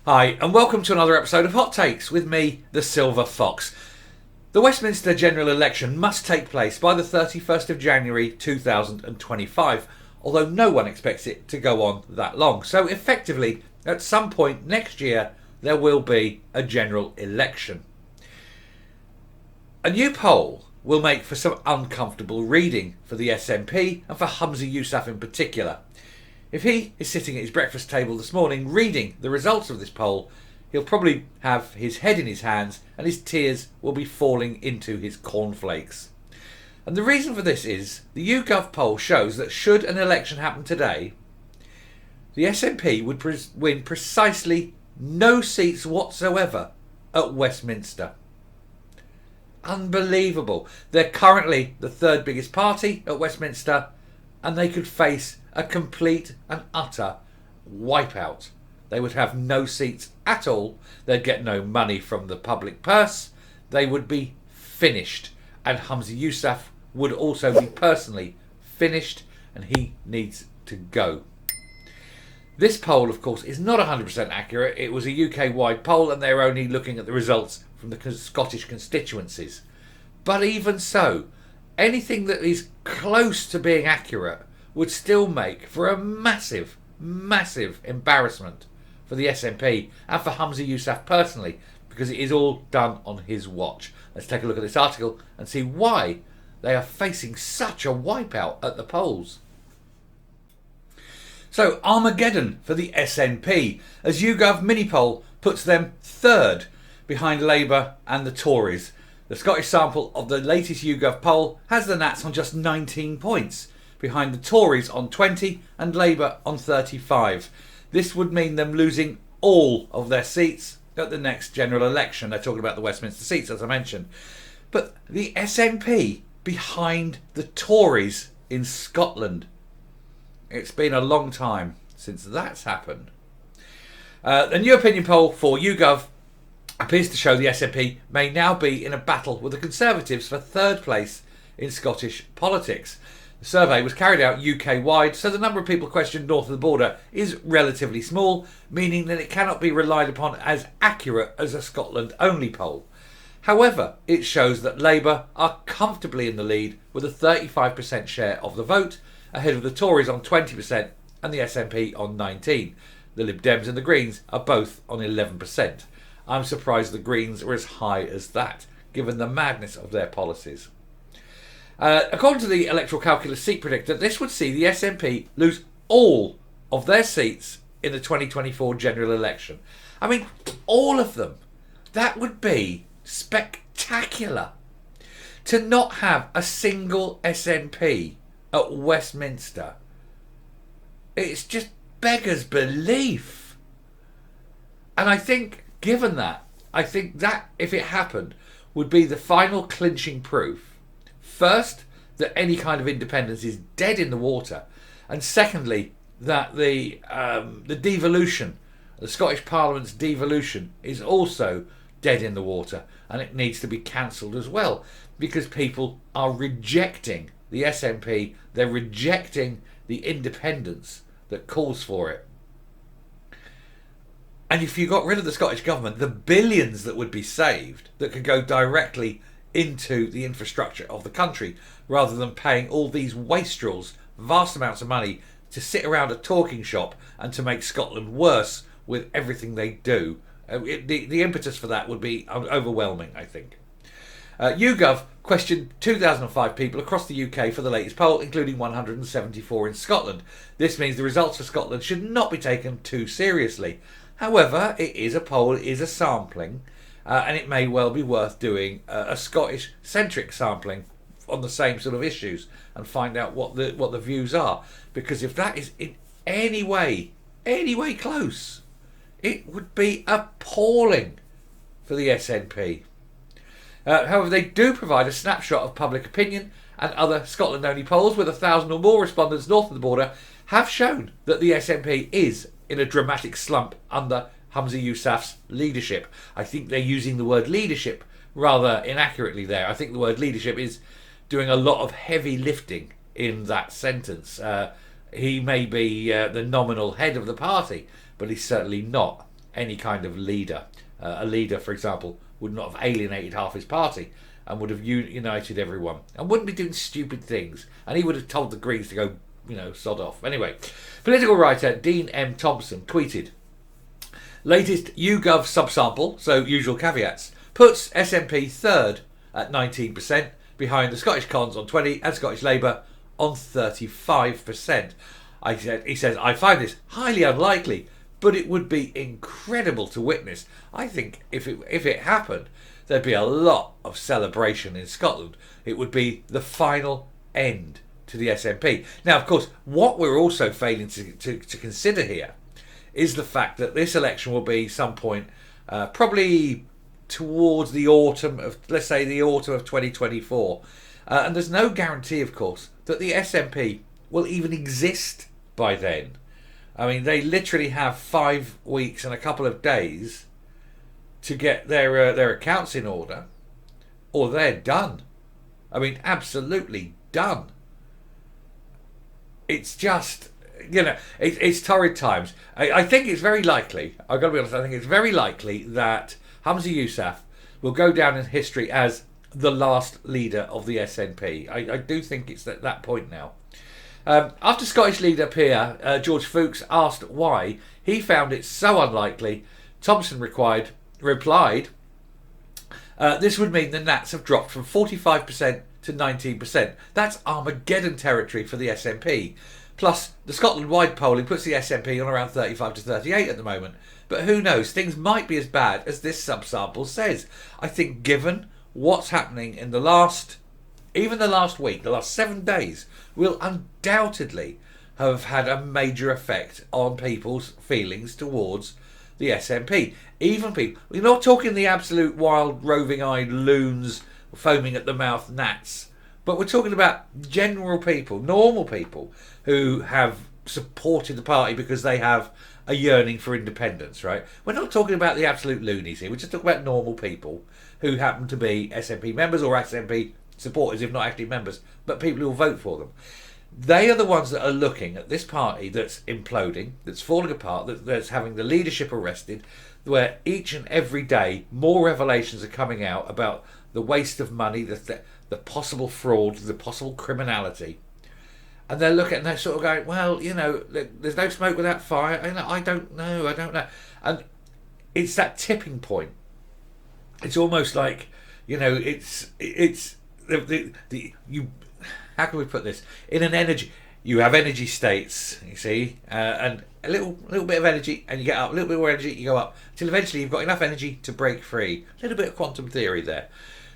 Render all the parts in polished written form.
Hi, and welcome to another episode of Hot Takes with me, the Silver Fox. The Westminster general election must take place by the 31st of January 2025, although no one expects it to go on that long. So effectively, at some point next year, there will be a general election. A new poll will make for some uncomfortable reading for the SNP and for Humza Yousaf in particular. If he is sitting at his breakfast table this morning reading the results of this poll, he'll probably have his head in his hands and his tears will be falling into his cornflakes. And the reason for this is the YouGov poll shows that should an election happen today, the SNP would win precisely no seats whatsoever at Westminster. Unbelievable. They're currently the third biggest party at Westminster and they could face a complete and utter wipeout. They would have no seats at all. They'd get no money from the public purse. They would be finished. And Humza Yousaf would also be personally finished and he needs to go. This poll, of course, is not 100% accurate. It was a UK-wide poll and they're only looking at the results from the Scottish constituencies. But even so, anything that is close to being accurate would still make for a massive, massive embarrassment for the SNP and for Humza Yousaf personally, because it is all done on his watch. Let's take a look at this article and see why they are facing such a wipeout at the polls. So, Armageddon for the SNP, as YouGov mini poll puts them third behind Labour and the Tories. The Scottish sample of the latest YouGov poll has the Nats on just 19 points, behind the Tories on 20 and Labour on 35. This would mean them losing all of their seats at the next general election. They're talking about the Westminster seats, as I mentioned. But the SNP behind the Tories in Scotland. It's been a long time since that's happened. A new opinion poll for YouGov appears to show the SNP may now be in a battle with the Conservatives for third place in Scottish politics. The survey was carried out UK-wide, so the number of people questioned north of the border is relatively small, meaning that it cannot be relied upon as accurate as a Scotland-only poll. However, it shows that Labour are comfortably in the lead with a 35% share of the vote, ahead of the Tories on 20% and the SNP on 19%. The Lib Dems and the Greens are both on 11%. I'm surprised the Greens are as high as that, given the madness of their policies. According to the Electoral Calculus seat predictor, this would see the SNP lose all of their seats in the 2024 general election. I mean, all of them. That would be spectacular. To not have a single SNP at Westminster, it's just beggars belief. And I think, given that, if it happened, would be the final clinching proof. First, that any kind of independence is dead in the water, and secondly, that the devolution, the Scottish Parliament's devolution, is also dead in the water, and it needs to be cancelled as well, because people are rejecting the SNP, they're rejecting the independence that calls for it. And if you got rid of the Scottish Government, the billions that would be saved that could go directly into the infrastructure of the country, rather than paying all these wastrels vast amounts of money to sit around a talking shop and to make Scotland worse with everything they do. The impetus for that would be overwhelming, I think. YouGov questioned 2,005 people across the UK for the latest poll, including 174 in Scotland. This means the results for Scotland should not be taken too seriously. However, it is a poll, it is a sampling, and it may well be worth doing a Scottish-centric sampling on the same sort of issues and find out what the views are. Because if that is in any way close, it would be appalling for the SNP. However, they do provide a snapshot of public opinion, and other Scotland-only polls with 1,000 or more respondents north of the border have shown that the SNP is in a dramatic slump under Humza Yousaf's leadership. I think they're using the word leadership rather inaccurately there. I think the word leadership is doing a lot of heavy lifting in that sentence. He may be the nominal head of the party, but he's certainly not any kind of leader. A leader, for example, would not have alienated half his party and would have united everyone and wouldn't be doing stupid things. And he would have told the Greens to go, sod off. Anyway, political writer Dean M. Thompson tweeted, latest YouGov subsample, so usual caveats, puts SNP third at 19%, behind the Scottish Cons on 20% and Scottish Labour on 35%. He says, I find this highly unlikely, but it would be incredible to witness. I think if it happened, there'd be a lot of celebration in Scotland. It would be the final end to the SNP. Now, of course, what we're also failing to consider here is the fact that this election will be some point, probably towards the autumn of, let's say, the autumn of 2024. And there's no guarantee, of course, that the SNP will even exist by then. I mean, they literally have 5 weeks and a couple of days to get their accounts in order, or they're done. I mean, absolutely done. It's just, it's torrid times. I think it's very likely, I've got to be honest, I think it's very likely that Humza Yousaf will go down in history as the last leader of the SNP. I do think it's at that point now. After Scottish leader peer George Fuchs asked why he found it so unlikely, Thompson replied, this would mean the Nats have dropped from 45% to 19%. That's Armageddon territory for the SNP. Plus, the Scotland-wide polling puts the SNP on around 35 to 38 at the moment. But who knows, things might be as bad as this subsample says. I think given what's happening in the last week, the last 7 days, will undoubtedly have had a major effect on people's feelings towards the SNP. Even people, we're not talking the absolute wild, roving-eyed loons, foaming at the mouth Nats, but we're talking about general people, normal people, who have supported the party because they have a yearning for independence, right? We're not talking about the absolute loonies here. We're just talking about normal people who happen to be SNP members or SNP supporters, if not actually members, but people who will vote for them. They are the ones that are looking at this party that's imploding, that's falling apart, that's having the leadership arrested, where each and every day more revelations are coming out about the waste of money, the possible fraud, the possible criminality. And they're looking and they're sort of going, well, there's no smoke without fire. I don't know. And it's that tipping point. It's almost like, it's how can we put this? In an energy, you have energy states, you see, and a little bit of energy, and you get up, a little bit more energy, you go up, till eventually you've got enough energy to break free. A little bit of quantum theory there.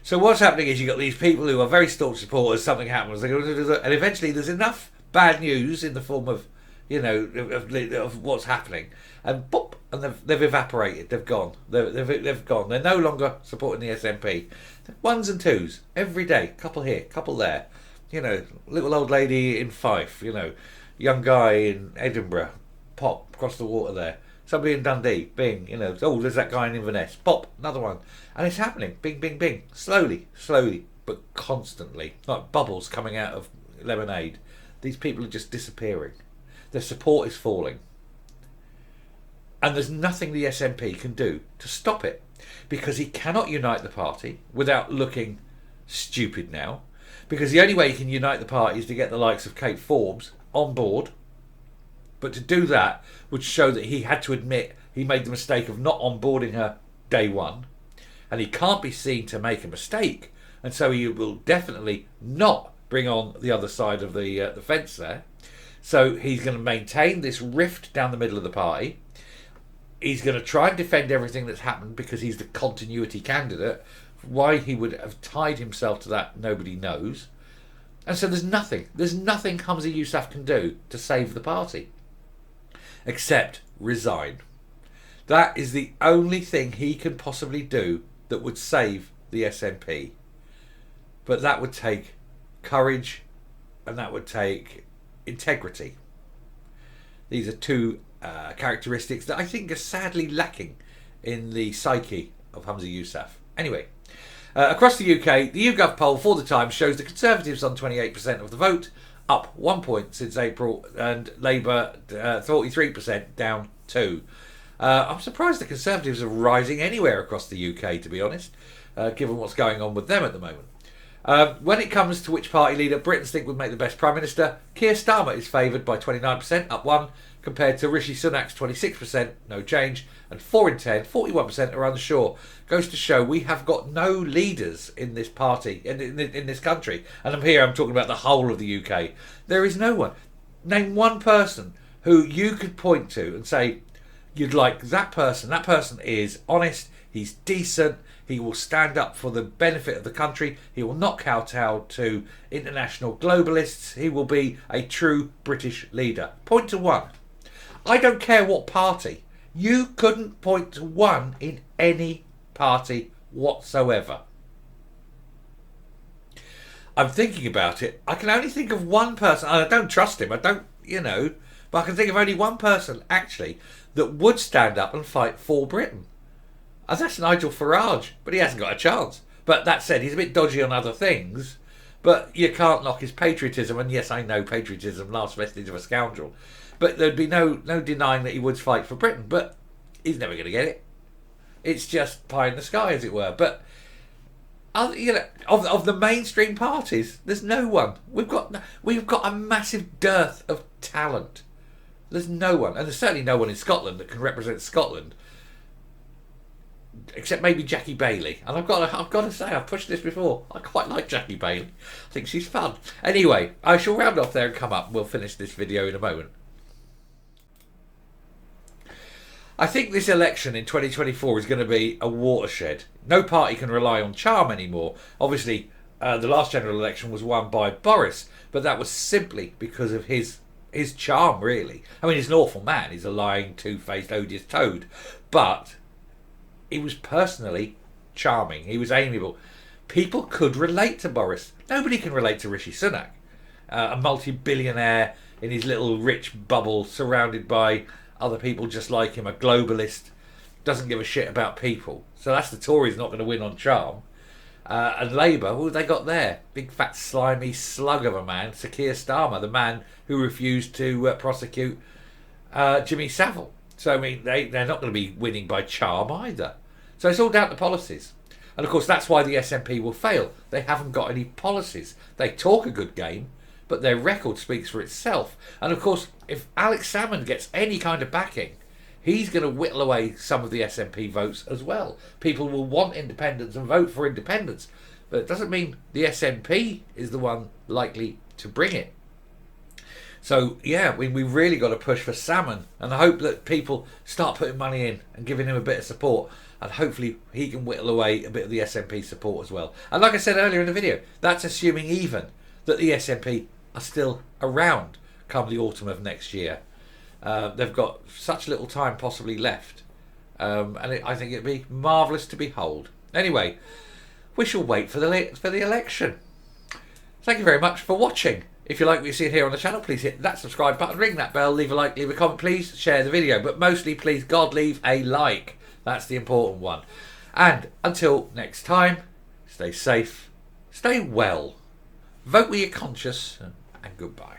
So what's happening is you've got these people who are very staunch supporters, something happens, and eventually there's enough bad news in the form of, of what's happening, and boop, and they've evaporated, they've gone, they've gone. They're no longer supporting the SNP. Ones and twos, every day, couple here, couple there. Little old lady in Fife, young guy in Edinburgh, pop, across the water there. Somebody in Dundee, bing, there's that guy in Inverness, pop, another one. And it's happening, bing, bing, bing, slowly, but constantly, like bubbles coming out of lemonade. These people are just disappearing. Their support is falling. And there's nothing the SNP can do to stop it, because he cannot unite the party without looking stupid now, because the only way he can unite the party is to get the likes of Kate Forbes on board. But to do that would show that he had to admit he made the mistake of not onboarding her day one, and he can't be seen to make a mistake, and so he will definitely not bring on the other side of the fence there. So he's going to maintain this rift down the middle of the party. He's going to try and defend everything that's happened because he's the continuity candidate. Why he would have tied himself to that, nobody knows. And so there's nothing Humza Yousaf can do to save the party except resign. That is the only thing he can possibly do that would save the SNP. But that would take courage and that would take integrity. These are two characteristics that I think are sadly lacking in the psyche of Humza Yousaf. Anyway, across the UK, the YouGov poll for the Times shows the Conservatives on 28% of the vote, up 1 point since April, and Labour 43% down 2. I'm surprised the Conservatives are rising anywhere across the UK, to be honest, given what's going on with them at the moment. When it comes to which party leader Britons think would make the best Prime Minister, Keir Starmer is favoured by 29%, up 1, compared to Rishi Sunak's 26%, no change, and 4 in 10, 41% are unsure. Goes to show we have got no leaders in this party, in this country. And I'm talking about the whole of the UK. There is no one. Name one person who you could point to and say, you'd like that person. That person is honest, he's decent, he will stand up for the benefit of the country, he will not kowtow to international globalists, he will be a true British leader. Point to one. I don't care what party. You couldn't point to one in any party whatsoever. I'm thinking about it. I can only think of one person, and I don't trust him, but I can think of only one person, actually, that would stand up and fight for Britain. And that's Nigel Farage, but he hasn't got a chance. But that said, he's a bit dodgy on other things, but you can't knock his patriotism, and yes, I know patriotism, last vestige of a scoundrel. But there'd be no denying that he would fight for Britain, but he's never going to get it. It's just pie in the sky, as it were. But of the mainstream parties, there's no one. We've got a massive dearth of talent. There's no one, and there's certainly no one in Scotland that can represent Scotland, except maybe Jackie Bailey. And I've got to say, I've pushed this before. I quite like Jackie Bailey. I think she's fun. Anyway, I shall round off there and come up. We'll finish this video in a moment. I think this election in 2024 is going to be a watershed. No party can rely on charm anymore. Obviously, the last general election was won by Boris, but that was simply because of his charm, really. I mean, he's an awful man. He's a lying, two-faced, odious toad. But he was personally charming. He was amiable. People could relate to Boris. Nobody can relate to Rishi Sunak, a multi-billionaire in his little rich bubble, surrounded by other people just like him, a globalist, doesn't give a shit about people. So that's the Tories not going to win on charm. And Labour, what have they got there? Big fat slimy slug of a man, Sir Keir Starmer, the man who refused to prosecute Jimmy Savile. So I mean, they're not going to be winning by charm either. So it's all down to policies. And of course that's why the SNP will fail. They haven't got any policies. They talk a good game, but their record speaks for itself. And of course, if Alex Salmond gets any kind of backing, he's going to whittle away some of the SNP votes as well. People will want independence and vote for independence, but it doesn't mean the SNP is the one likely to bring it. So yeah, we've really got to push for Salmond, and I hope that people start putting money in and giving him a bit of support, and hopefully he can whittle away a bit of the SNP support as well. And like I said earlier in the video, that's assuming even that the SNP are still around come the autumn of next year. They've got such little time possibly left, and I think it'd be marvellous to behold. Anyway, we shall wait for the election. Thank you very much for watching. If you like what you see here on the channel, please hit that subscribe button, ring that bell, leave a like, leave a comment, please share the video, but mostly please God leave a like. That's the important one. And until next time, stay safe, stay well, vote with your conscience, and goodbye.